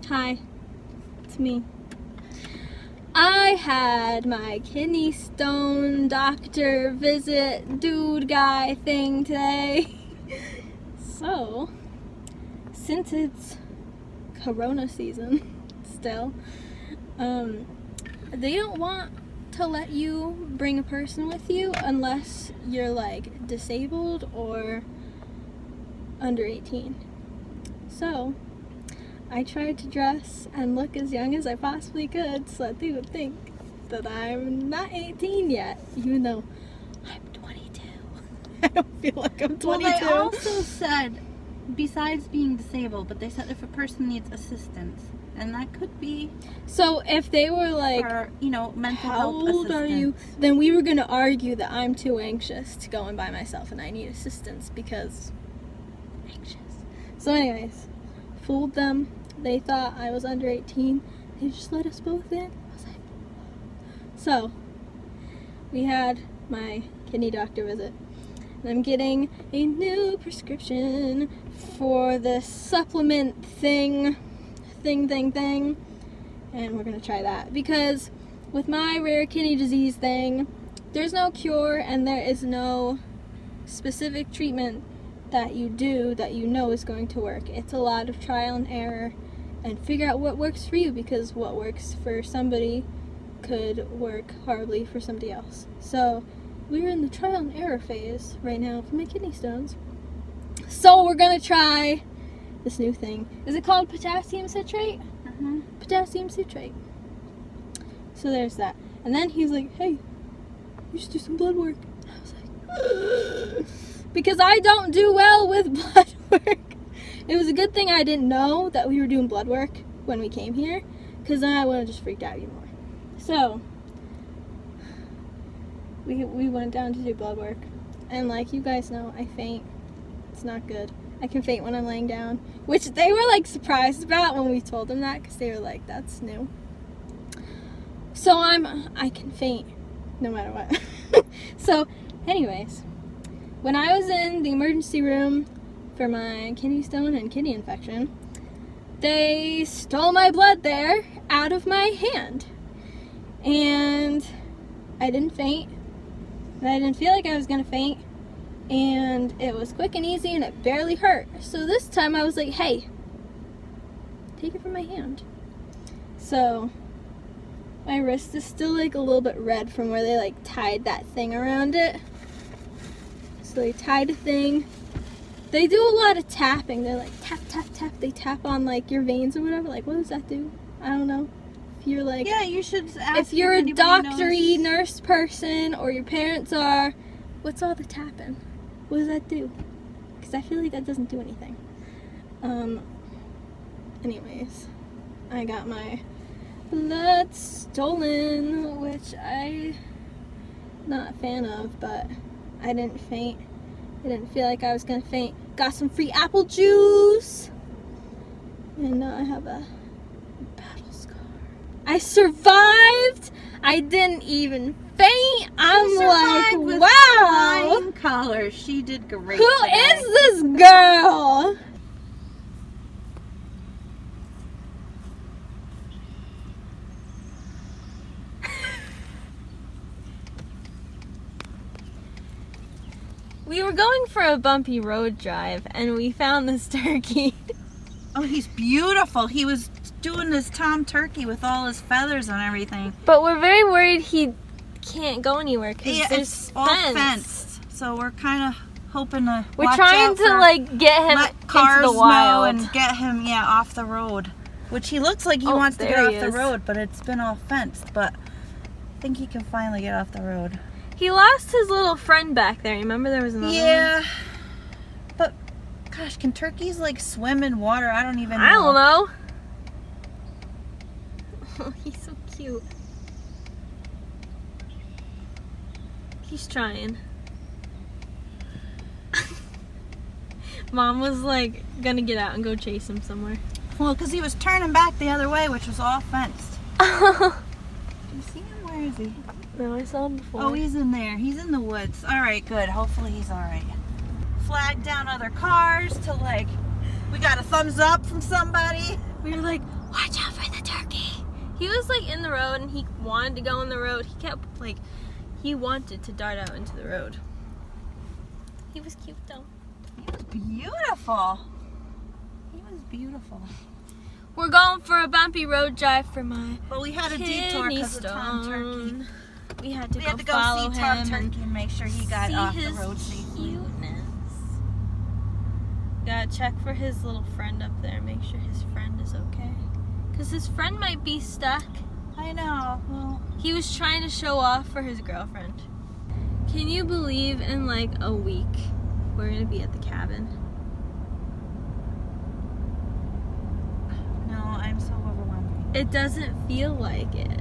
Hi, it's me. I had my kidney stone doctor visit dude guy thing today. So, since it's Corona season still, they don't want to let you bring a person with you unless you're like disabled or under 18. So, I tried to dress and look as young as I possibly could so that they would think that I'm not 18 yet, even though I'm 22. I don't feel like I'm 22. Well, they also said, besides being disabled, but they said if a person needs assistance, and that could be so if they were like, for, mental how health old assistance. are you? Then we were going to argue that I'm too anxious to go in by myself and I need assistance because anxious. So anyways, fooled them. They thought I was under 18. They just let us both in. I was like, so we had my kidney doctor visit. And I'm getting a new prescription for this supplement thing. And we're going to try that. Because with my rare kidney disease thing, there's no cure and there is no specific treatment that you do that you know is going to work. It's a lot of trial and error and figure out what works for you, because what works for somebody could work horribly for somebody else. So we're in the trial and error phase right now for my kidney stones. So we're gonna try this new thing. Is it called potassium citrate? Mm-hmm. Potassium citrate. So there's that. And then he's like, hey, you should do some blood work. And I was like, ugh. Because I don't do well with blood work. It was a good thing I didn't know that we were doing blood work when we came here, because then I would have just freaked out even more. So we went down to do blood work, and like you guys know, I faint. It's not good. I can faint when I'm laying down, which they were like surprised about when we told them that, because they were like, that's new. So I can faint no matter what. So anyways, when I was in the emergency room for my kidney stone and kidney infection, they stole my blood there out of my hand. And I didn't faint. And I didn't feel like I was gonna faint. And it was quick and easy and it barely hurt. So this time I was like, hey, take it from my hand. So my wrist is still like a little bit red from where they like tied that thing around it. So they tied a thing. They do a lot of tapping. They're like tap, tap, tap. They tap on like your veins or whatever. Like, what does that do? I don't know. If you're like, Yeah, you should ask if you're a anybody doctory knows. nurse person or your parents are, what's all the tapping? What does that do? Because I feel like that doesn't do anything. Anyways, I got my blood stolen, which I'm not a fan of, but I didn't faint. I didn't feel like I was gonna faint. Got some free apple juice. And now I have a battle scar. I survived! I didn't even faint! I'm like, with wow! flying colors. She did great. Who today. is this girl? We were going for a bumpy road drive and we found this turkey. Oh, he's beautiful. He was doing his Tom Turkey with all his feathers and everything. But we're very worried he can't go anywhere because Yeah, there's it's all fence. fenced. So we're kind of hoping to We're watch trying out to for, like get him let cars into the know wild. and get him off the road. Which he looks like he Oh, wants to get there off he the is. road, but it's been all fenced. But I think he can finally get off the road. He lost his little friend back there. Remember there was another Yeah. But gosh, can turkeys like swim in water? I don't even know. I don't know. Oh, he's so cute. He's trying. Mom was like gonna get out and go chase him somewhere. Well, because he was turning back the other way, which was all fenced. You see him? Where is he? No, I saw him before. Oh, he's in there. He's in the woods. All right, good. Hopefully he's all right. Flag down other cars to like, we got a thumbs up from somebody. We were like, wow, He was like in the road and he wanted to go in the road. He kept like, he wanted to dart out into the road. He was cute though. He was beautiful. He was beautiful. We're going for a bumpy road drive for my But we had a detour because of Tom Turkey. We had to go follow see Tom him Turkey and make sure he got see off the his road safely. cuteness. Gotta check for his little friend up there, make sure his friend is okay. Because his friend might be stuck. I know. Well, He was trying to show off for his girlfriend. Can you believe in like a week we're gonna be at the cabin? no, I'm so overwhelmed. It doesn't feel like it.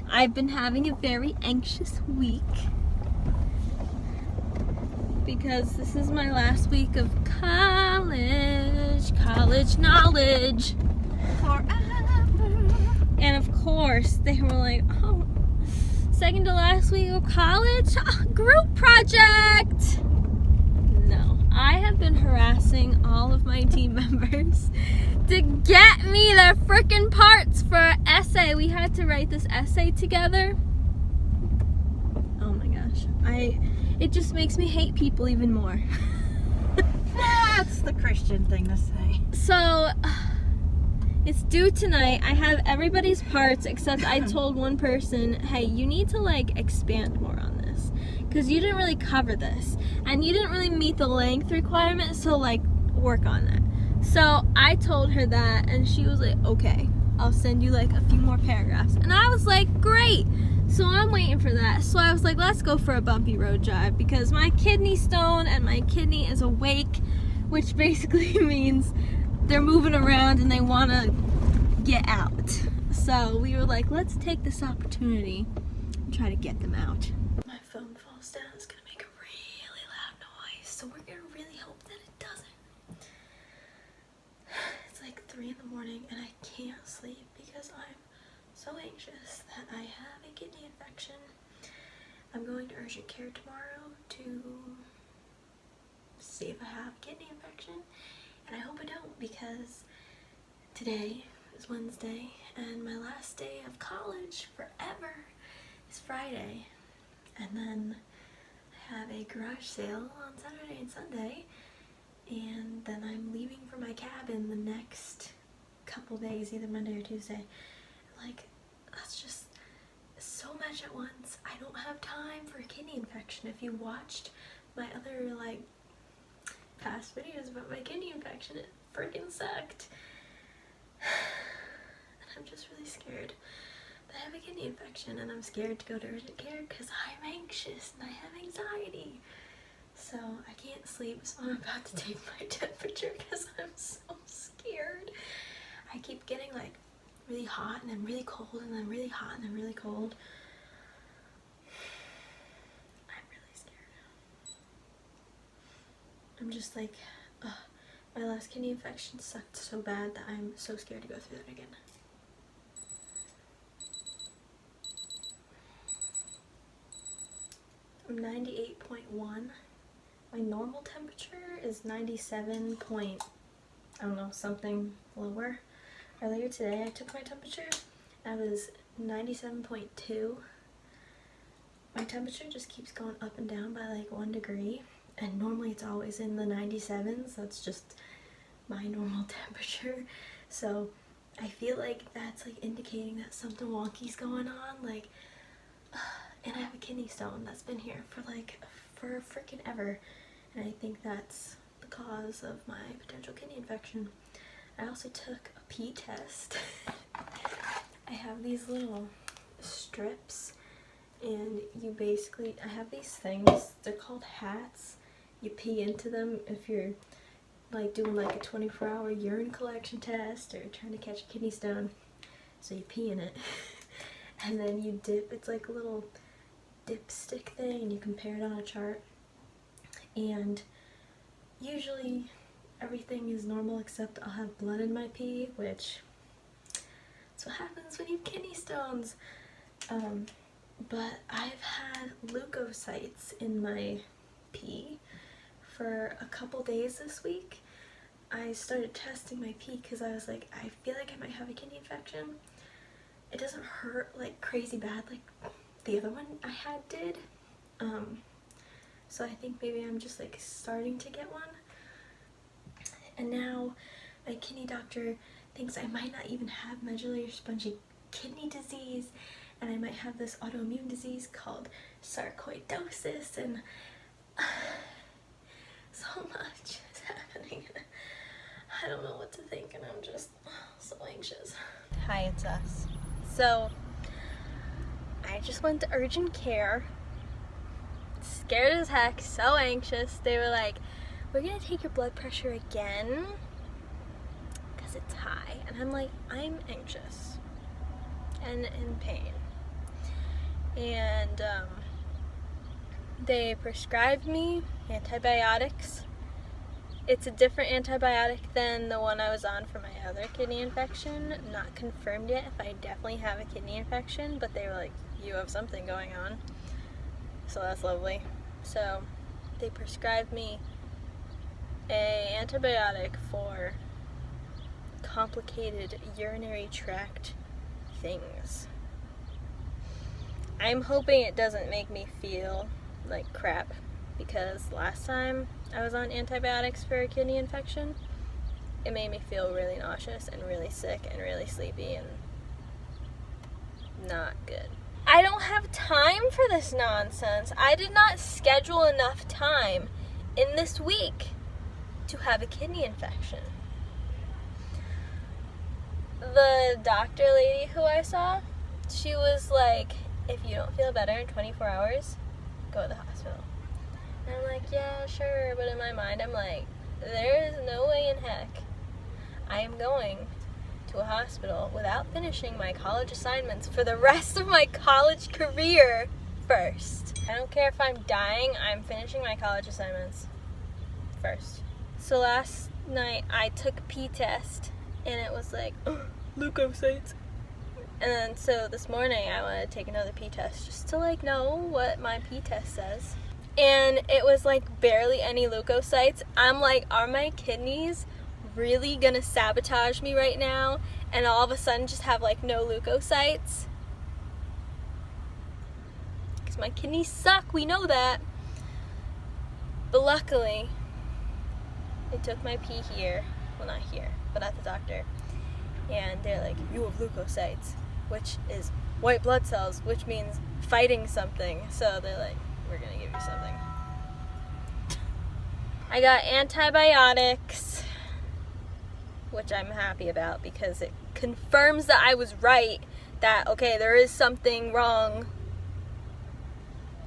I've been having a very anxious week because this is my last week of college knowledge. Forever. And of course, they were like, oh, second to last week of college? Group project! No, I have been harassing all of my team members to get me their frickin' parts for an essay. We had to write this essay together. Oh my gosh. It just makes me hate people even more. That's the Christian thing to say. So, it's due tonight. I have everybody's parts except I told one person, hey, you need to like expand more on this because you didn't really cover this and you didn't really meet the length requirement, so like work on that. So I told her that and she was like, okay, I'll send you like a few more paragraphs. And I was like, great. So I'm waiting for that. So I was like, let's go for a bumpy road drive because my kidney stone and my kidney is awake, which basically means they're moving around and they want to get out. So we were like, let's take this opportunity and try to get them out. My phone falls down, it's gonna make a really loud noise, so we're gonna really hope that it doesn't. It's like 3 in the morning and I can't sleep because I'm so anxious that I have a kidney infection. I'm going to urgent care tomorrow to see if I have a kidney infection. And I hope I don't because today is Wednesday and my last day of college forever is Friday. And then I have a garage sale on Saturday and Sunday. And then I'm leaving for my cabin the next couple days, either Monday or Tuesday. Like, that's just so much at once. I don't have time for a kidney infection. If you watched my other, like, past videos about my kidney infection, it freaking sucked. And I'm just really scared that I have a kidney infection and I'm scared to go to urgent care because I'm anxious and I have anxiety. So I can't sleep, so I'm about to take my temperature because I'm so scared. I keep getting like really hot and then really cold and then really hot and then really cold. I'm really scared. I'm just like, my last kidney infection sucked so bad that I'm so scared to go through that again. I'm 98.1. My normal temperature is 97 point, I don't know, something lower. Earlier today I took my temperature. I was 97.2. My temperature just keeps going up and down by like 1 degree. And normally it's always in the 97s. That's just my normal temperature. So I feel like that's like indicating that something wonky's going on. Like, and I have a kidney stone that's been here for freaking ever. And I think that's the cause of my potential kidney infection. I also took a pee test. I have these little strips and you basically, I have these things, they're called hats. You pee into them if you're like doing like a 24-hour urine collection test or trying to catch a kidney stone. So you pee in it and then you dip, it's like a little dipstick thing and you compare it on a chart. And usually everything is normal except I'll have blood in my pee, which that's what happens when you have kidney stones. But I've had leukocytes in my pee for a couple days this week. I started testing my pee because I was like, I feel like I might have a kidney infection. it doesn't hurt like crazy bad like the other one I had did. So I think maybe I'm just like starting to get one. And now my kidney doctor thinks I might not even have medullary spongy kidney disease, and I might have this autoimmune disease called sarcoidosis, and so much is happening. I don't know what to think, and I'm just so anxious. Hi, it's us. So I just went to urgent care, scared as heck, so anxious. They were like, we're gonna take your blood pressure again because it's high. And I'm like, I'm anxious and in pain. And they prescribed me antibiotics. It's a different antibiotic than the one I was on for my other kidney infection. Not confirmed yet if I definitely have a kidney infection, but they were like, you have something going on. So that's lovely. So they prescribed me an antibiotic for complicated urinary tract things. I'm hoping it doesn't make me feel like crap, because last time I was on antibiotics for a kidney infection, it made me feel really nauseous and really sick and really sleepy and not good. I don't have time for this nonsense. I did not schedule enough time in this week to have a kidney infection. The doctor lady who I saw, she was like, if you don't feel better in 24 hours, go to the hospital. And I'm like, yeah, sure, but in my mind I'm like, there is no way in heck I am going to a hospital without finishing my college assignments for the rest of my college career first. I don't care if I'm dying, I'm finishing my college assignments first. So last night I took a pee test and it was like, leukocytes. And then so this morning I want to take another pee test just to like know what my pee test says. And it was like barely any leukocytes. I'm like, are my kidneys really gonna sabotage me right now and all of a sudden just have like no leukocytes? Because my kidneys suck, we know that. But luckily, they took my pee here, well not here, but at the doctor. And they're like, you have leukocytes, which is white blood cells, which means fighting something. So they're like, we're gonna give you something. I got antibiotics, which I'm happy about because it confirms that I was right, that okay, there is something wrong,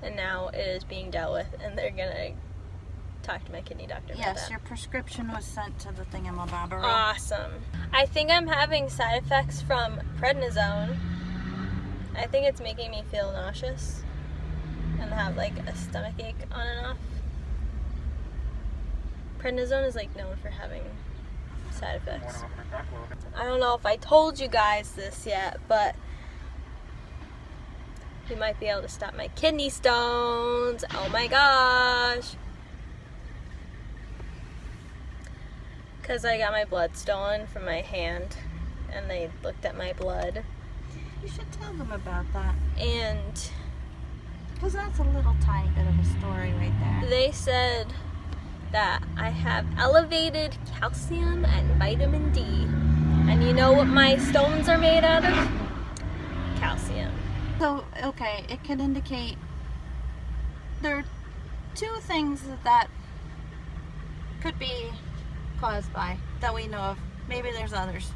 and now it is being dealt with, and they're gonna talk to my kidney doctor about that. Yes, your prescription was sent to the thingamabobber. Awesome. I think I'm having side effects from prednisone. I think it's making me feel nauseous and have like a stomach ache on and off. Prednisone is like known for having side effects. I don't know if I told you guys this yet, but you might be able to stop my kidney stones. Oh my gosh. Because I got my blood stolen from my hand and they looked at my blood. You should tell them about that. And because that's a little tiny bit of a story right there. they said that I have elevated calcium and vitamin D. And you know what my stones are made out of? Calcium. So, okay, it could indicate there are two things that could be caused by, that we know of. Maybe there's others.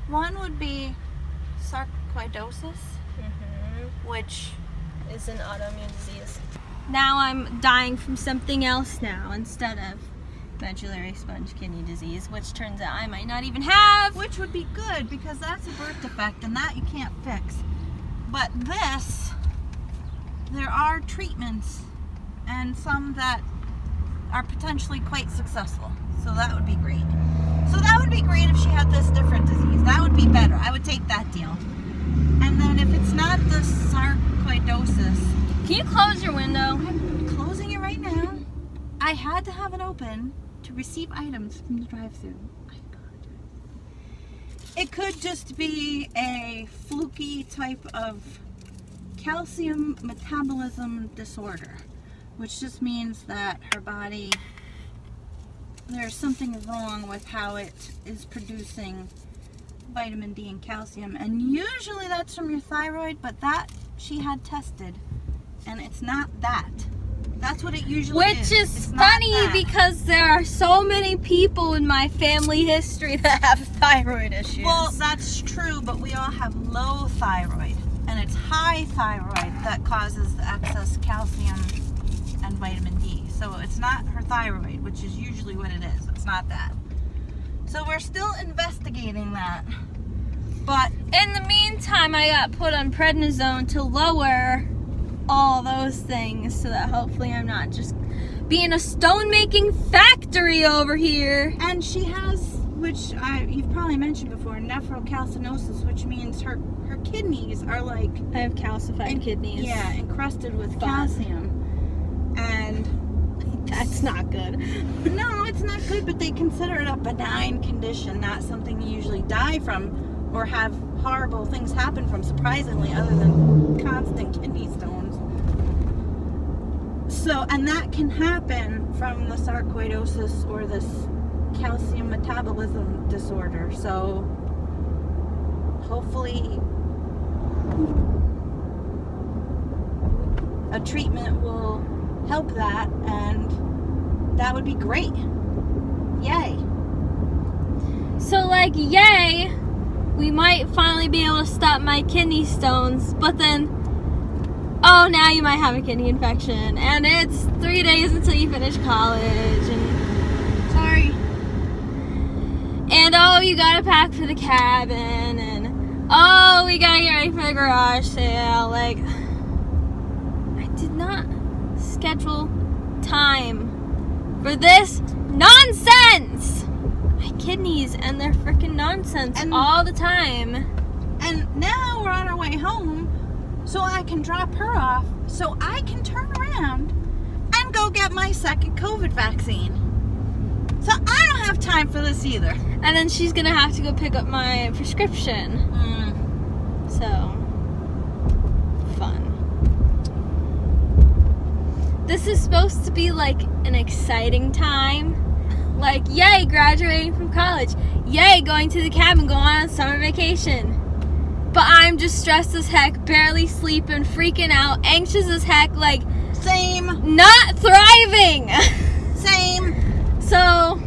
One would be sarcoidosis, which Is an autoimmune disease. Now I'm dying from something else now instead of medullary sponge kidney disease, which turns out I might not even have. which would be good because that's a birth defect and that you can't fix. But this, there are treatments and some that are potentially quite successful. So that would be great. So that would be great if she had this different disease. That would be better. I would take that deal. And then if it's not the sarcoidosis, Can you close your window? I'm closing it right now. I had to have it open to receive items from the drive-thru. I apologize. it could just be a fluky type of calcium metabolism disorder, which just means that her body, there's something wrong with how it is producing vitamin D and calcium, and usually that's from your thyroid, but that she had tested and it's not that. That's what it usually is. Which is It's not funny that. because there are so many people in my family history that have thyroid issues. Well, that's true, but we all have low thyroid, and it's high thyroid that causes the excess calcium and vitamin D. So it's not her thyroid, which is usually what it is. It's not that. So we're still investigating that. But in the meantime, I got put on prednisone to lower all those things so that hopefully I'm not just being a stone making factory over here. and she has, which you've probably mentioned before, nephrocalcinosis, which means her kidneys are like I have calcified kidneys. Yeah, encrusted with Fun. calcium. And That's not good. no, it's not good, but they consider it a benign condition, not something you usually die from or have horrible things happen from, surprisingly, other than constant kidney stones. So, and that can happen from the sarcoidosis or this calcium metabolism disorder. So, hopefully, a treatment will help that, and that would be great. Yay. So, like, yay, we might finally be able to stop my kidney stones, but then, oh, now you might have a kidney infection, and it's 3 days until you finish college, and Sorry. and oh, you gotta pack for the cabin, and oh, we gotta get ready for the garage sale. Like, I did not schedule time for this nonsense. My kidneys and their freaking nonsense And- all the time. And now we're on our way home, so I can drop her off, so I can turn around and go get my second COVID vaccine. So I don't have time for this either. And then she's gonna have to go pick up my prescription. So, fun. This is supposed to be like an exciting time. Like, yay, graduating from college. Yay, going to the cabin, going on summer vacation. But I'm just stressed as heck, barely sleeping, freaking out, anxious as heck, like, Same. not thriving. Same. So,